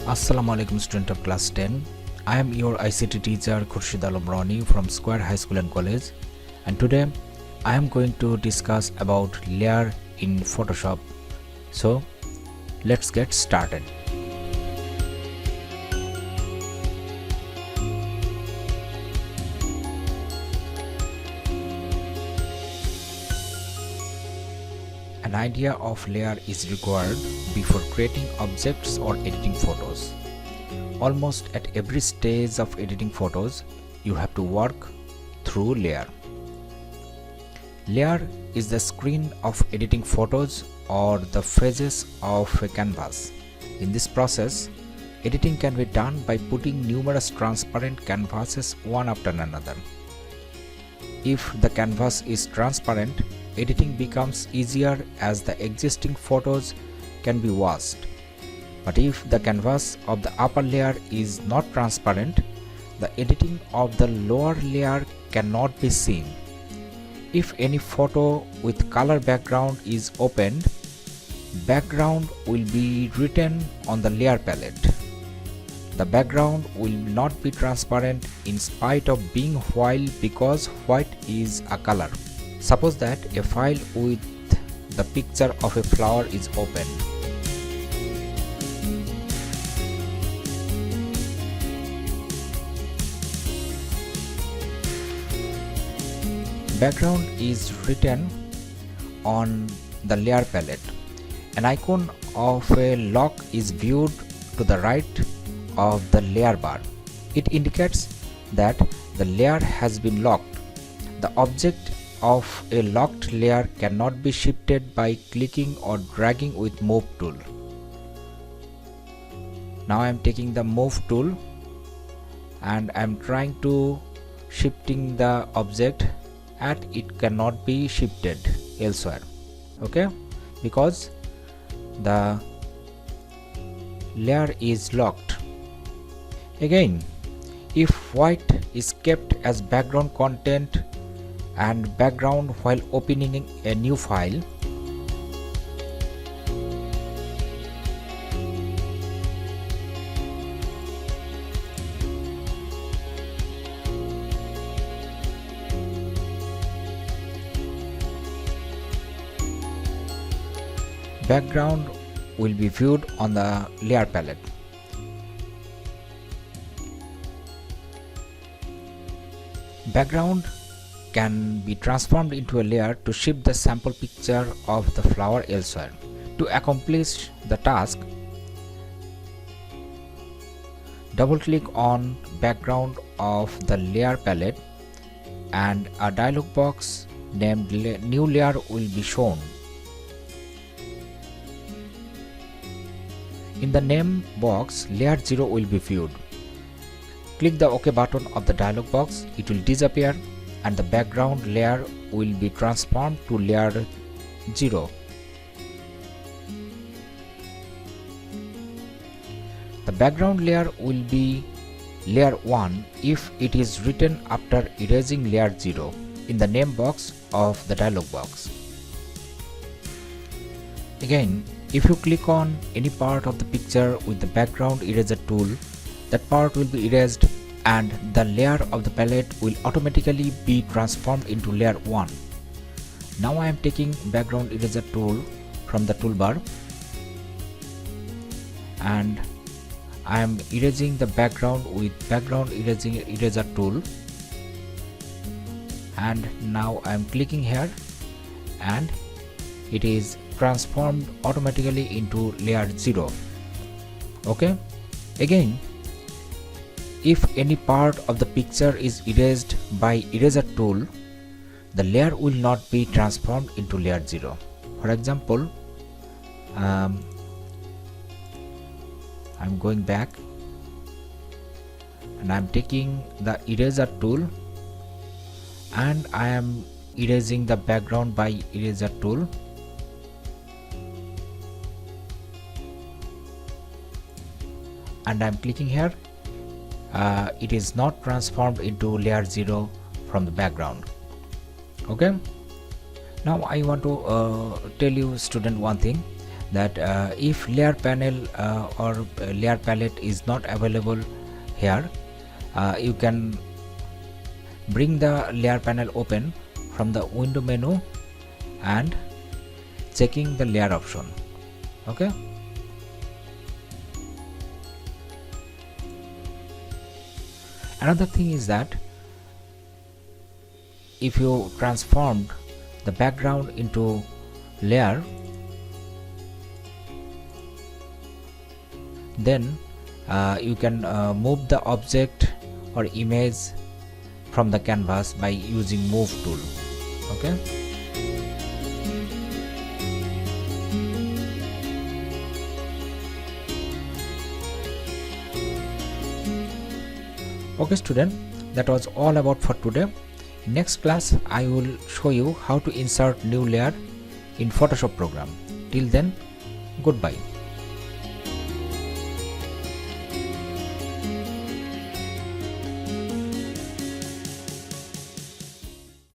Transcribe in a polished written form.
Assalamu alaikum, student of class 10. I am your ICT teacher Khurshid Alam Rani from Square High School and College, and today I am going to discuss about layer in Photoshop. So let's get started. An idea of layer is required before creating objects or editing photos. Almost at every stage of editing photos, you have to work through layer. Layer is the screen of editing photos or the phases of a canvas. In this process, editing can be done by putting numerous transparent canvases one after another. If the canvas is transparent, editing becomes easier as the existing photos can be washed. But if the canvas of the upper layer is not transparent, the editing of the lower layer cannot be seen. If any photo with color background is opened, background will be written on the layer palette. The background will not be transparent in spite of being white because white is a color. Suppose that a file with the picture of a flower is opened. Background is written on the layer palette. An icon of a lock is viewed to the right of the layer bar. It indicates that the layer has been locked. The object of a locked layer cannot be shifted by clicking or dragging with move tool. Now I am taking the move tool and I am trying to shifting the object, and it cannot be shifted elsewhere, okay, because the layer is locked. Again, if white is kept as background content and background while opening a new file, background will be viewed on the layer palette. Background can be transformed into a layer to shift the sample picture of the flower elsewhere. To accomplish the task, double click on background of the layer palette and a dialog box named new layer will be shown. In the name box, layer 0 will be viewed. Click the OK button of the dialog box, it will disappear and the background layer will be transformed to layer 0. The background layer will be layer 1 if it is written after erasing layer 0 in the name box of the dialog box. Again, if you click on any part of the picture with the background eraser tool, that part will be erased and the layer of the palette will automatically be transformed into layer 1. Now I am taking background eraser tool from the toolbar and I am erasing the background with background eraser tool, and now I am clicking here and it is transformed automatically into layer 0. Okay, again, if any part of the picture is erased by eraser tool, the layer will not be transformed into layer 0. For example, I'm going back and I'm taking the eraser tool and I am erasing the background by eraser tool. And I'm clicking here, it is not transformed into layer 0 from the background. Okay, now I want to tell you student one thing, that if layer panel or layer palette is not available here, you can bring the layer panel open from the window menu and checking the layer option. Okay, another thing is that if you transformed the background into layer, then you can move the object or image from the canvas by using move tool. Okay, okay student, that was all about for today. Next class I will show you how to insert new layer in Photoshop program. Till then, goodbye.